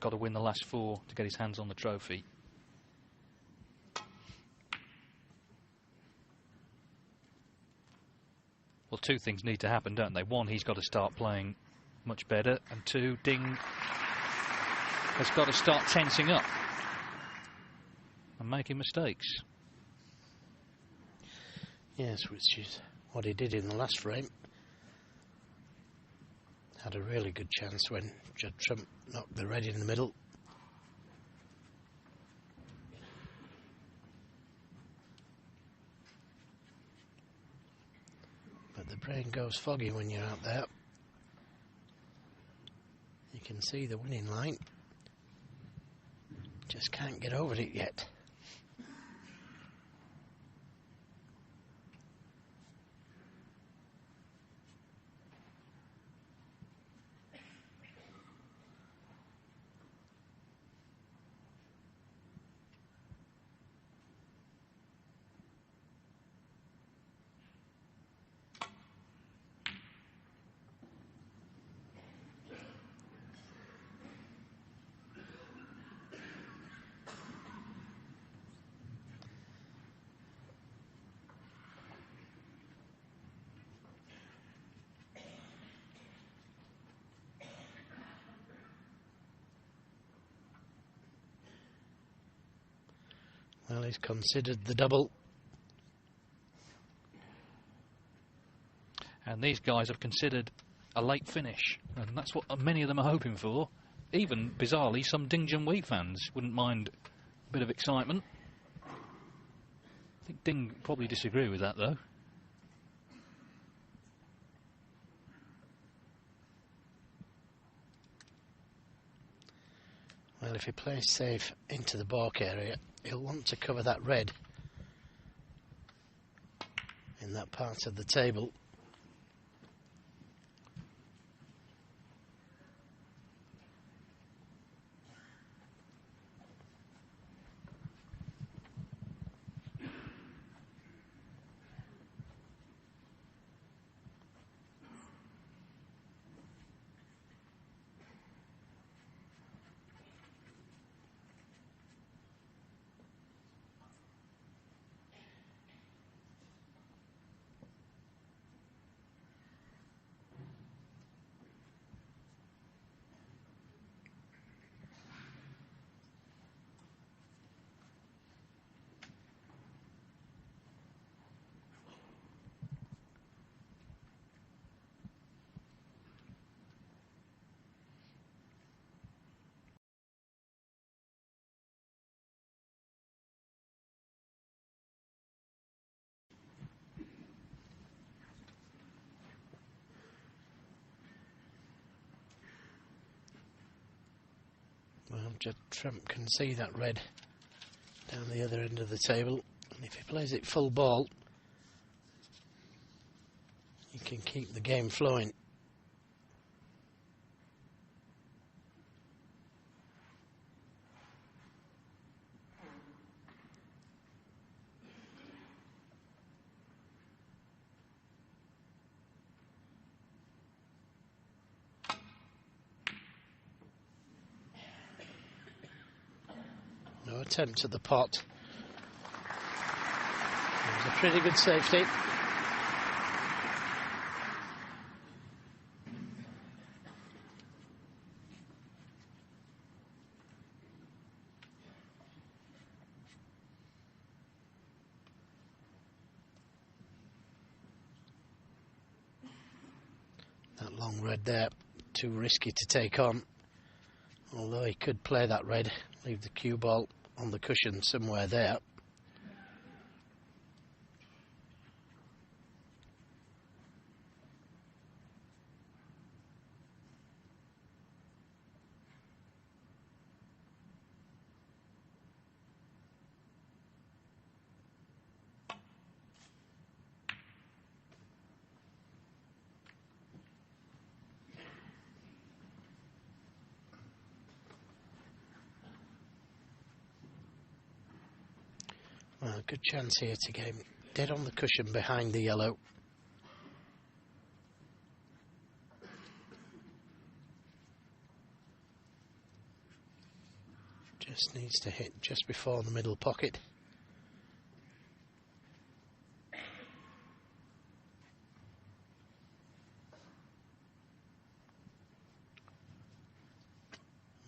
got to win the last 4 to get his hands on the trophy. Well, 2 things need to happen, don't they? 1, he's got to start playing much better, and 2, Ding has got to start tensing up and making mistakes. Yes, which is what he did in the last frame. Had a really good chance when Judd Trump knocked the red in the middle. But the brain goes foggy when you're out there. You can see the winning line. Just can't get over it yet. Well, he's considered the double. And these guys have considered a late finish, and that's what many of them are hoping for. Even, bizarrely, some Ding Junhui fans wouldn't mind a bit of excitement. I think Ding probably disagree with that, though. Well, if he plays safe into the balk area, he'll want to cover that red in that part of the table. Well, Judd Trump can see that red down the other end of the table, and if he plays it full ball, he can keep the game flowing. No attempt at the pot. It was a pretty good safety. That long red there, too risky to take on. Although he could play that red, leave the cue ball on the cushion somewhere there. Well, good chance here to get him dead on the cushion behind the yellow. Just needs to hit just before the middle pocket.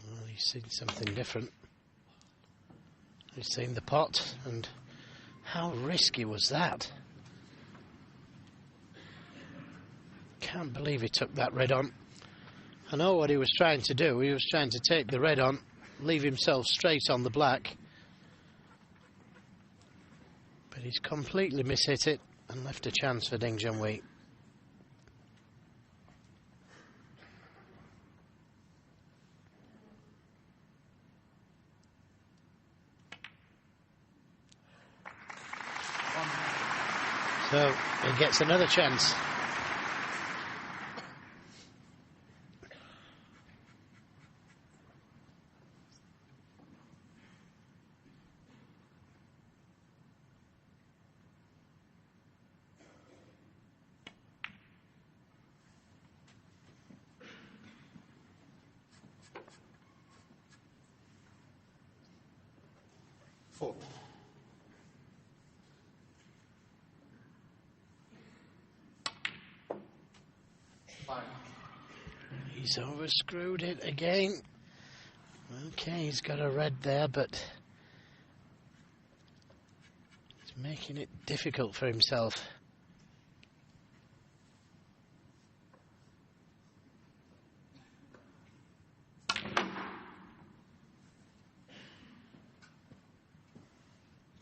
Well, he's seen something different. He's seen the pot, and how risky was that? Can't believe he took that red on. I know what he was trying to do. He was trying to take the red on, leave himself straight on the black. But he's completely mishit it and left a chance for Ding Junhui. So he gets another chance. Four. Five. He's overscrewed it again. Okay, he's got a red there, but he's making it difficult for himself.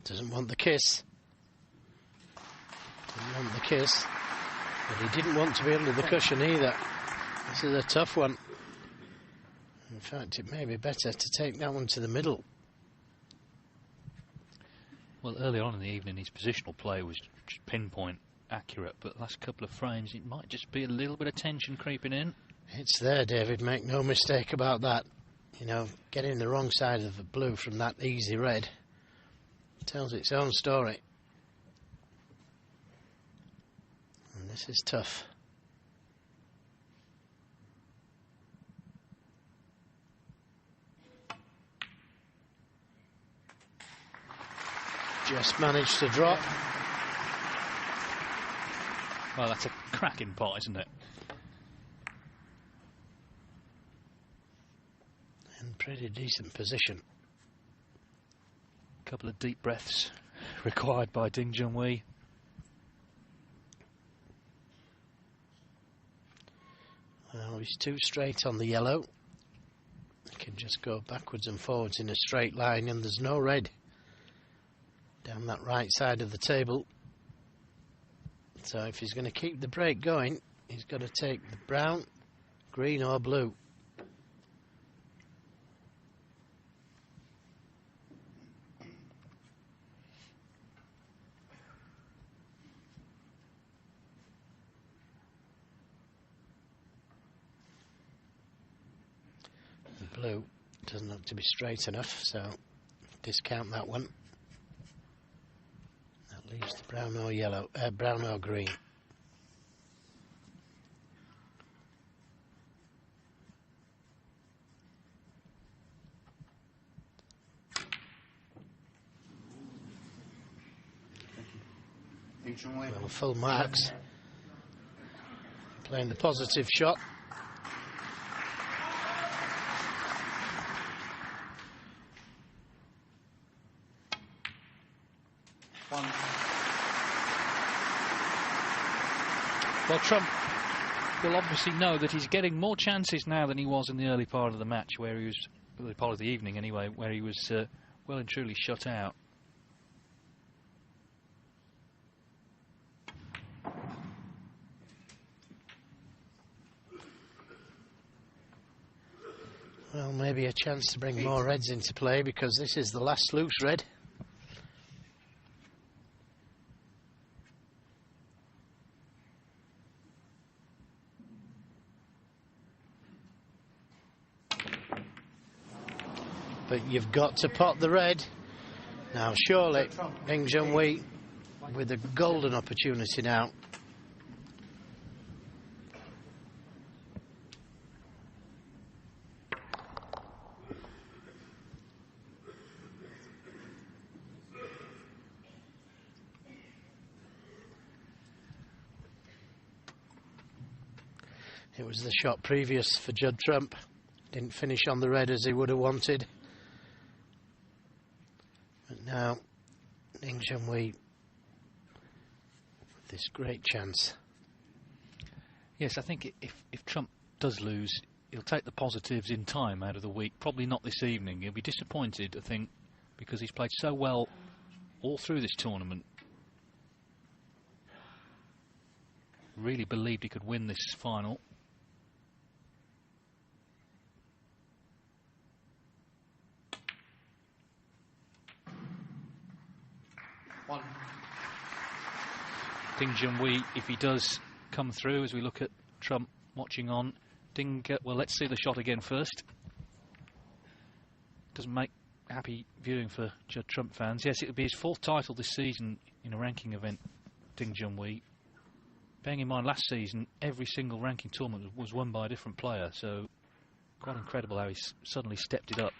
Doesn't want the kiss. Didn't want the kiss. But he didn't want to be under the cushion either. This is a tough one. In fact, it may be better to take that one to the middle. Well, earlier on in the evening, his positional play was just pinpoint accurate, but the last couple of frames, it might just be a little bit of tension creeping in. It's there, David. Make no mistake about that. You know, getting the wrong side of the blue from that easy red tells its own story. And this is tough. Just managed to drop. Well, that's a cracking pot, isn't it? In pretty decent position. Couple of deep breaths required by Ding Junhui. Well, he's too straight on the yellow. He can just go backwards and forwards in a straight line, and there's no red down that right side of the table. So if he's going to keep the break going, he's got to take the brown, green or blue. The blue doesn't look to be straight enough, so discount that one. That leaves the brown or yellow, brown or green. Well, full marks. Playing the positive shot. Well, Trump will obviously know that he's getting more chances now than he was in the early part of the match, where he was, early part of the evening anyway, where he was well and truly shut out. Well, maybe a chance to bring more reds into play, because this is the last loose red. But you've got to pot the red. Now, surely, Ding Junhui with a golden opportunity now. It was the shot previous for Judd Trump. Didn't finish on the red as he would have wanted. But now, Junhui with this great chance. Yes, I think if Trump does lose, he'll take the positives in time out of the week. Probably not this evening. He'll be disappointed, I think, because he's played so well all through this tournament. Really believed he could win this final. One. Ding Junhui, if he does come through, as we look at Trump watching on. Well, let's see the shot again first. Doesn't make happy viewing for Judd Trump fans. Yes, it would be his fourth title this season in a ranking event, Ding Junhui. Bearing in mind last season, every single ranking tournament was won by a different player, so quite incredible how he's suddenly stepped it up.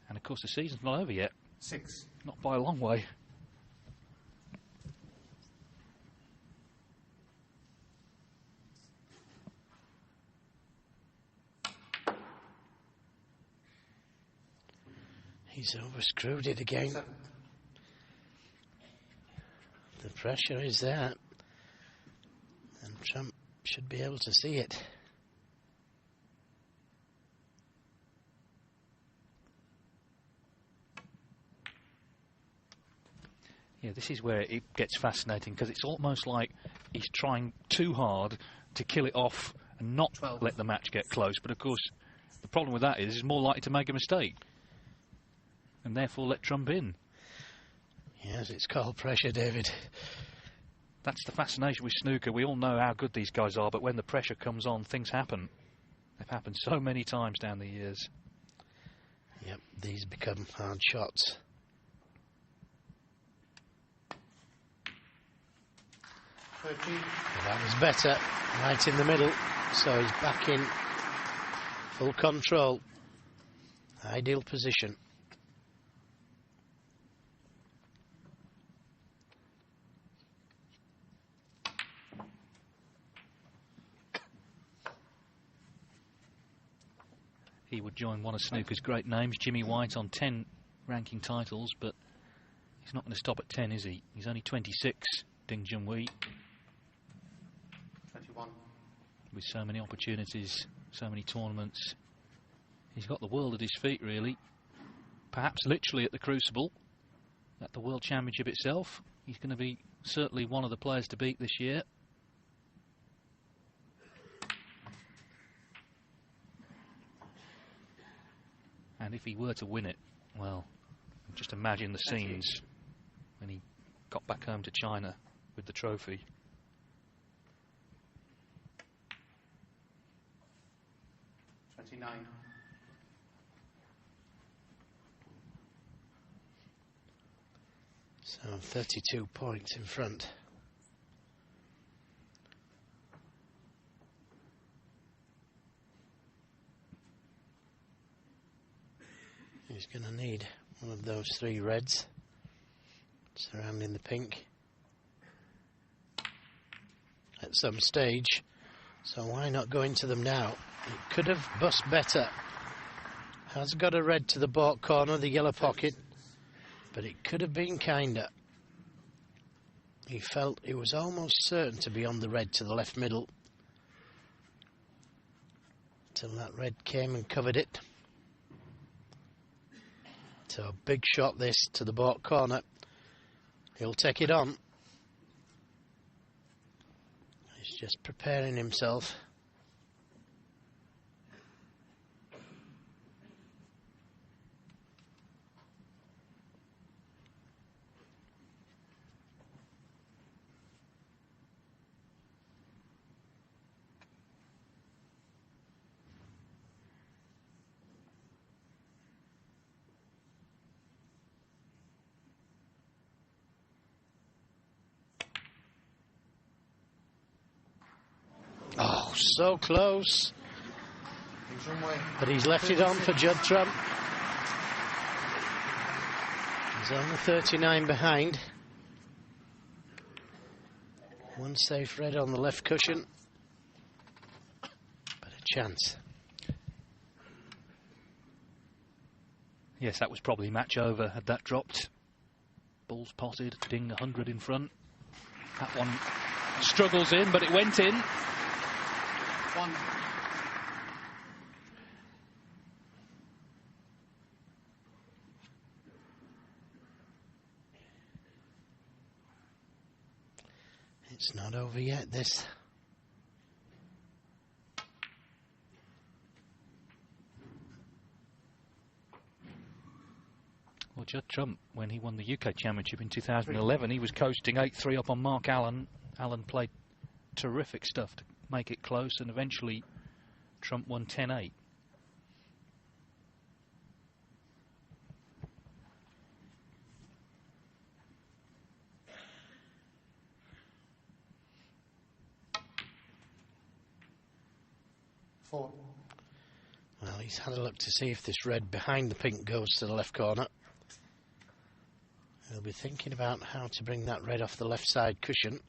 And of course the season's not over yet. 6. Not by a long way. He's overscrewed it again. 7. The pressure is there, and Trump should be able to see it. Yeah, this is where it gets fascinating, because it's almost like he's trying too hard to kill it off and not 12. let the match get close. But of course, the problem with that is he's more likely to make a mistake and therefore let Trump in. Yes, it's called pressure, David. That's the fascination with snooker. We all know how good these guys are, but when the pressure comes on, things happen. They've happened so many times down the years. Yep, these become hard shots. 13. Well, that was better, right in the middle, so he's back in full control. Ideal position. He would join one of snooker's great names, Jimmy White, on 10 ranking titles, but he's not going to stop at 10, is he? He's only 26, Ding Junhui. 21. With so many opportunities, so many tournaments. He's got the world at his feet, really. Perhaps literally at the Crucible, at the World Championship itself. He's going to be certainly one of the players to beat this year. And if he were to win it, well, just imagine the scenes when he got back home to China with the trophy. So 32 points in front. He's going to need one of those 3 reds surrounding the pink at some stage. So why not go into them now? It could have bust better. Has got a red to the baulk corner, the yellow pocket, but it could have been kinder. He felt it was almost certain to be on the red to the left middle, till that red came and covered it. So big shot this to the baulk corner. He'll take it on. He's just preparing himself. Oh, so close. But he's left it on for Judd Trump. He's only 39 behind. One safe red on the left cushion. But a chance. Yes, that was probably match over had that dropped. Balls potted, ding 100 in front. That one struggles in, but it went in. 1. It's not over yet, this. Well, Judd Trump, when he won the UK Championship in 2011, he was coasting 8-3 up on Mark Allen. Allen played terrific stuff to make it close, and eventually Trump won 10-8. Four. Well, he's had a look to see if this red behind the pink goes to the left corner. He'll be thinking about how to bring that red off the left side cushion.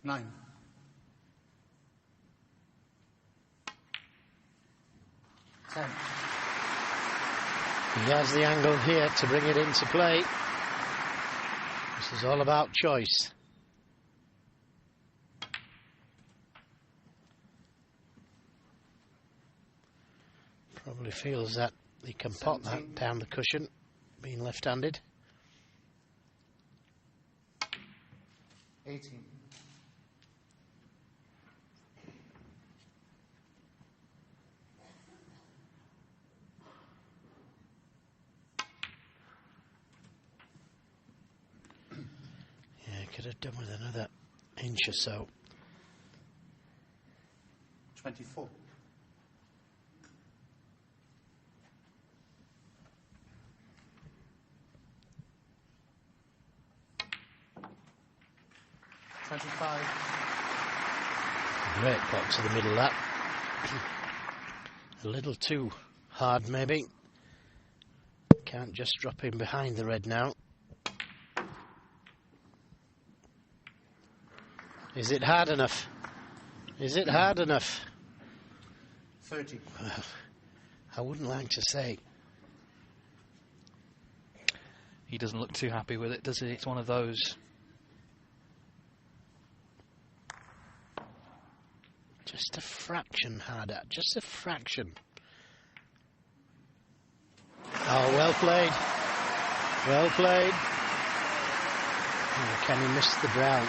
Nine. 10. He has the angle here to bring it into play. This is all about choice. Probably feels that he can pot that down the cushion, being left-handed. 18. Yeah, could have done with another inch or so. 24. 25. Great pot to the middle of that. A little too hard, maybe. Can't just drop in behind the red now. Is it hard enough? Is it hard enough? 30. Well, I wouldn't like to say. He doesn't look too happy with it, does he? It's one of those. Just a fraction harder, just a fraction. Oh, well played. Well played. Oh, can he miss the brown?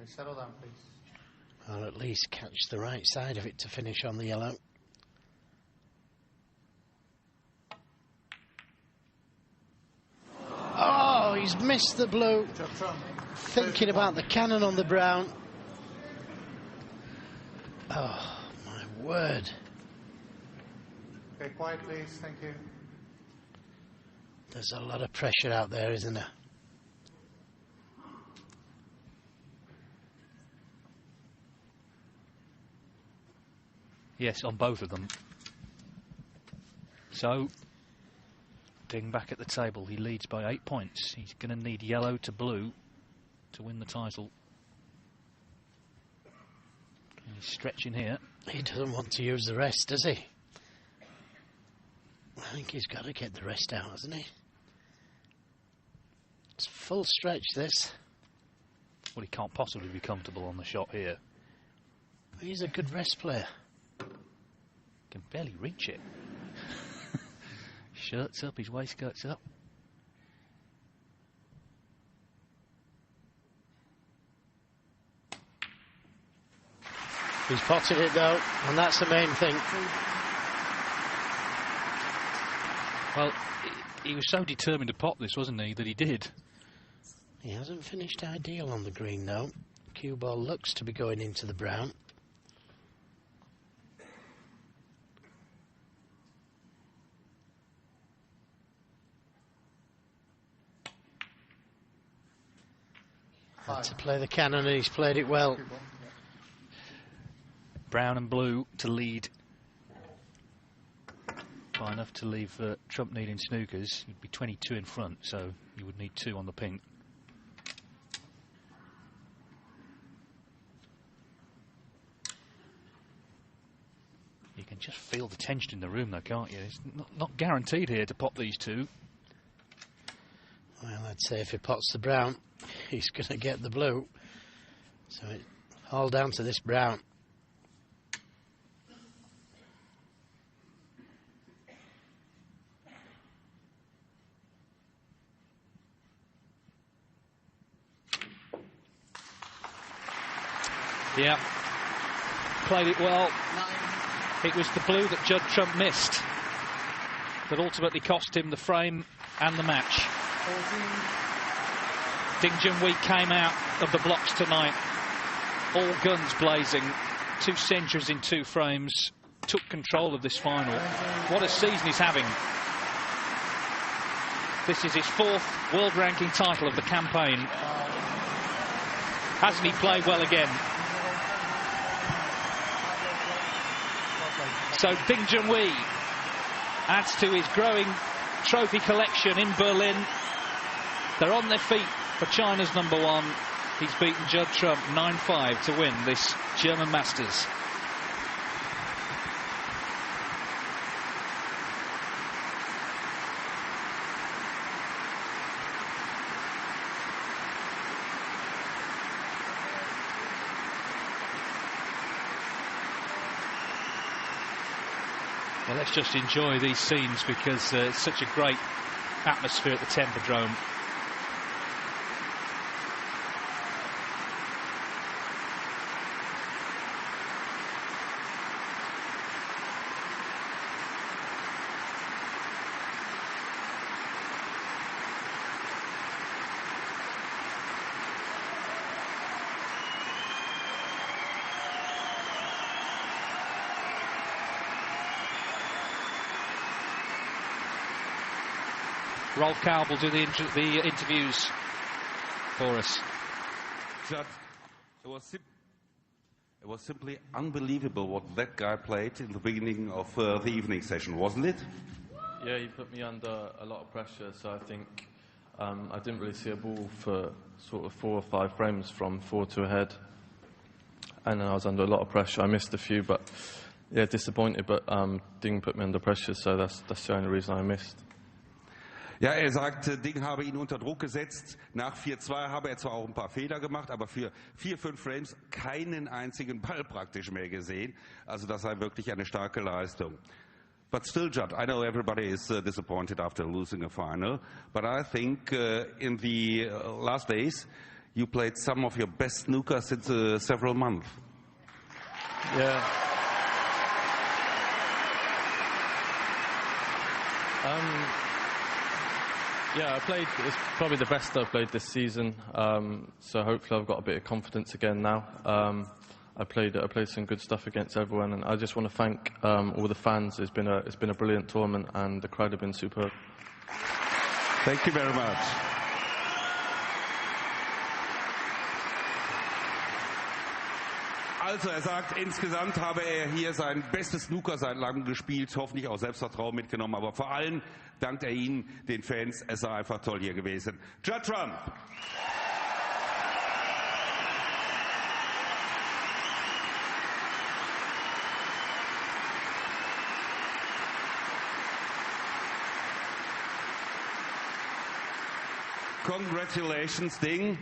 Settle down, please. Or at least catch the right side of it to finish on the yellow. Oh, he's missed the blue. Judd Trump. Thinking about the cannon on the brown. Oh, my word. Okay, quiet, please. Thank you. There's a lot of pressure out there, isn't there? Yes, on both of them. So, Ding back at the table. He leads by 8 points. He's going to need yellow to blue to win the title. And he's stretching here. He doesn't want to use the rest, does he? I think he's got to get the rest out, hasn't he? It's full stretch, this. Well, he can't possibly be comfortable on the shot here. He's a good rest player. Can barely reach it. Shirt's up, his waistcoat's up. He's potted it though, and that's the main thing. Well, he was so determined to pot this, wasn't he, that he did. He hasn't finished ideal on the green though. Cue ball looks to be going into the brown. Had to play the cannon and he's played it well. brown and blue to lead by enough to leave Trump needing snookers. He'd be 22 in front, so you would need 2 on the pink. You can just feel the tension in the room, though, can't you? It's not guaranteed here to pop these 2. Well, I'd say if he pots the brown, he's going to get the blue. So it's all down to this brown. Yeah, played it well. It was the blue that Judd Trump missed that ultimately cost him the frame and the match. Ding Junhui came out of the blocks tonight, all guns blazing, 2 centuries in 2 frames, took control of this final. What a season he's having. This is his 4th world ranking title of the campaign. Hasn't he played well again? So Ding Junhui adds to his growing trophy collection in Berlin. They're on their feet for China's #1. He's beaten Judd Trump 9-5 to win this German Masters. Well, let's just enjoy these scenes because it's such a great atmosphere at the Tempodrome. Rolf Kalb will do the interviews for us. Judd, it was simply unbelievable what that guy played in the beginning of the evening session, wasn't it? Yeah, he put me under a lot of pressure, so I think I didn't really see a ball for sort of 4 or 5 frames from 4-2 ahead. And then I was under a lot of pressure. I missed a few, but yeah, disappointed, but Ding put me under pressure, so that's the only reason I missed. Ja, sagt, Ding habe ihn unter Druck gesetzt. Nach 4-2 habe er zwar auch ein paar Fehler gemacht, aber für 4-5 Frames keinen einzigen Ball praktisch mehr gesehen. Also das sei wirklich eine starke Leistung. But still, Judd, I know everybody is disappointed after losing a final, but I think in the last days you played some of your best snooker since several months. Yeah. Yeah, it's probably the best I've played this season, so hopefully I've got a bit of confidence again now. I played some good stuff against everyone, and I just want to thank all the fans. It's been a brilliant tournament, and the crowd have been superb. Thank you very much. Also, sagt, insgesamt habe hier sein bestes Snooker seit langem gespielt, hoffentlich auch Selbstvertrauen mitgenommen, aber vor allem dankt Ihnen, den Fans, es sei einfach toll hier gewesen. Judd Trump! Congratulations, Ding.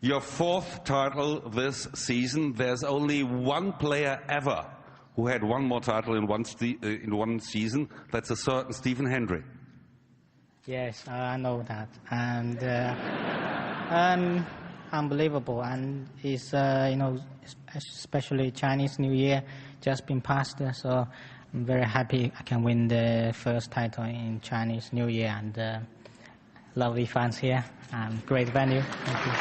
Your 4th title this season. There's only one player ever who had one more title in one season. That's a certain Stephen Hendry. Yes, I know that, and unbelievable. And it's especially Chinese New Year just been passed, so I'm very happy I can win the first title in Chinese New Year, and lovely fans here and great venue. Thank you.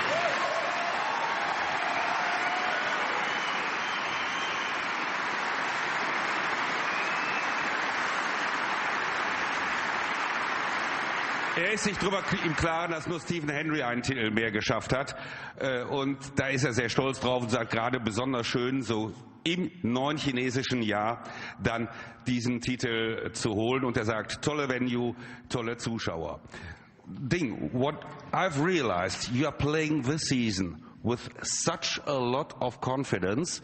Ist sich darüber im Klaren, dass nur Stephen Hendry einen Titel mehr geschafft hat. Und da ist er sehr stolz drauf und sagt gerade besonders schön, so im neuen chinesischen Jahr dann diesen Titel zu holen. Und er sagt, tolle Venue, tolle Zuschauer. Ding, what I've realized, you are playing this season with such a lot of confidence.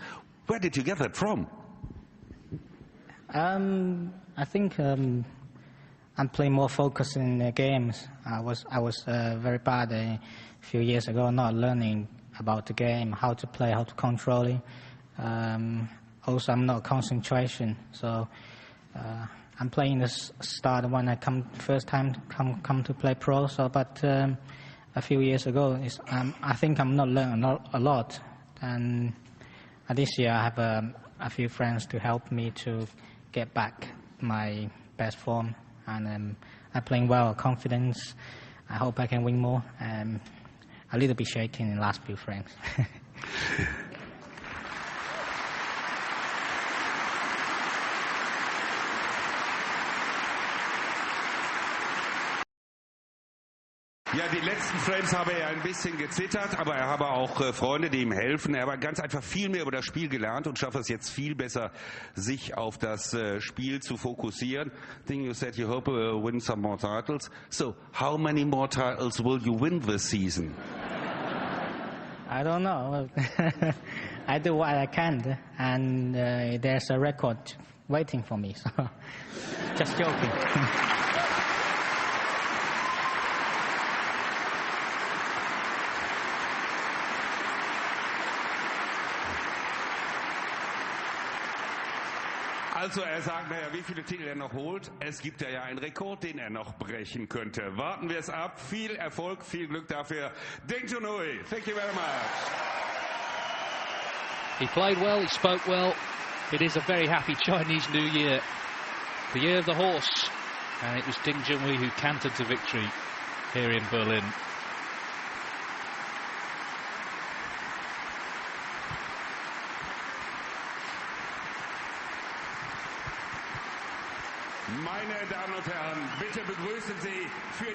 Where did you get that from? I think I'm playing more focused in the games. I was very bad a few years ago, not learning about the game, how to play, how to control it. Also, I'm not concentration, so I'm playing the start when I first time come to play pro. So, but a few years ago, I think I'm not learning a lot, and this year I have a few friends to help me to get back my best form, and I'm playing well, confidence. I hope I can win more. A little bit shaking in the last few frames. Ja, die letzten Frames habe er ein bisschen gezittert, aber er habe auch Freunde, die ihm helfen. Er hat ganz einfach viel mehr über das Spiel gelernt und schafft es jetzt viel besser, sich auf das Spiel zu fokussieren. I think you said you hope to win some more titles. So, how many more titles will you win this season? I don't know. I do what I can, and there's a record waiting for me, so just joking. Also er sagt, naja, wie viele Titel er noch holt. Es gibt ja einen Rekord, den er noch brechen könnte. Warten wir es ab. Viel Erfolg, viel Glück dafür. Junhui, thank you very much. He played well, he spoke well. It is a very happy Chinese New Year. The year of the horse. And it was Junhui who cantered to victory here in Berlin.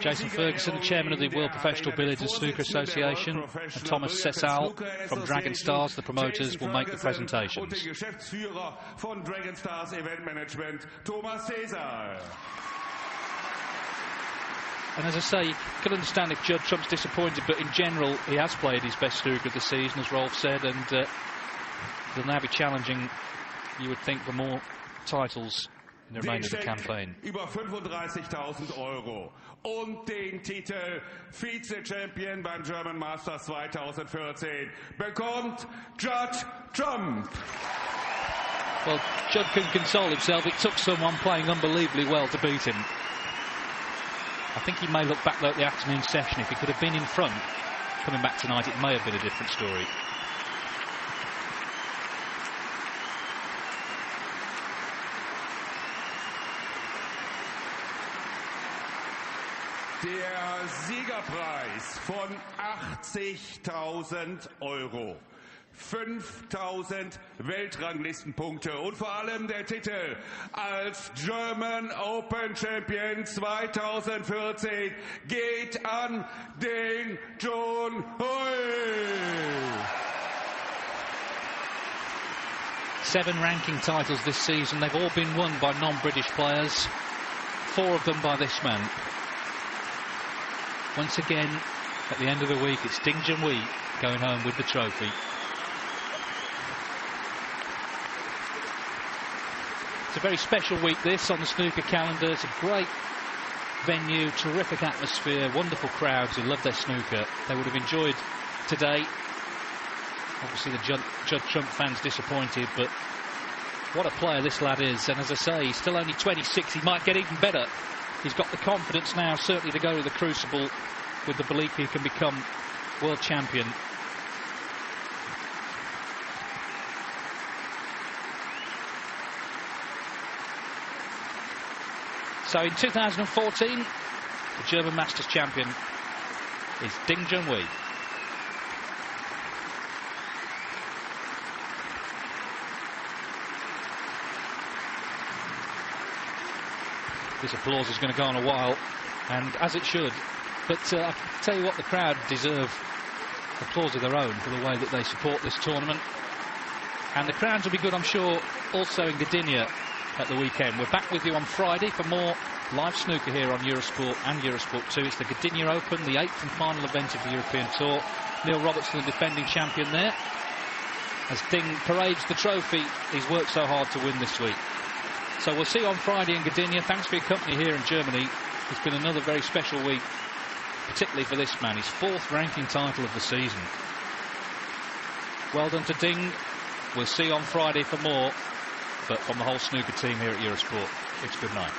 Jason Ferguson, chairman of the World Professional Billiards and Snooker Association, and Thomas Sessal from Dragon Stars, the promoters, will make the presentations. And as I say, you can understand if Judd Trump's disappointed, but in general, he has played his best snooker of the season, as Rolf said, and he'll now be challenging, you would think, for more titles in the remainder of the campaign. Über 35.000 € und den Titel Vize-Champion beim German Masters 2014 bekommt Judd Trump. Well, Judd can console himself. It took someone playing unbelievably well to beat him. I think he may look back though at the afternoon session. If he could have been in front coming back tonight, it may have been a different story. Der Siegerpreis von 80.000 €. 5.000 Weltranglistenpunkte und vor allem der Titel als German Open Champion 2014 geht an den Junhui. 7 ranking titles this season. They've all been won by non-British players. 4 of them by this man. Once again, at the end of the week, it's Junhui going home with the trophy. It's a very special week this on the snooker calendar. It's a great venue, terrific atmosphere, wonderful crowds who love their snooker. They would have enjoyed today. Obviously the Judd Trump fans disappointed, but what a player this lad is. And as I say, he's still only 26. He might get even better. He's got the confidence now, certainly, to go to the Crucible with the belief he can become world champion. So in 2014, the German Masters champion is Junhui. This applause is going to go on a while, and as it should. But I can tell you what, the crowd deserve applause of their own for the way that they support this tournament. And the crowds will be good, I'm sure, also in Gdynia at the weekend. We're back with you on Friday for more live snooker here on Eurosport and Eurosport 2. It's the Gdynia Open, the 8th and final event of the European Tour. Neil Robertson, the defending champion there. As Ding parades the trophy he's worked so hard to win this week. So we'll see you on Friday in Gdynia. Thanks for your company here in Germany. It's been another very special week, particularly for this man, his 4th ranking title of the season. Well done to Ding. We'll see you on Friday for more. But from the whole snooker team here at Eurosport, it's good night.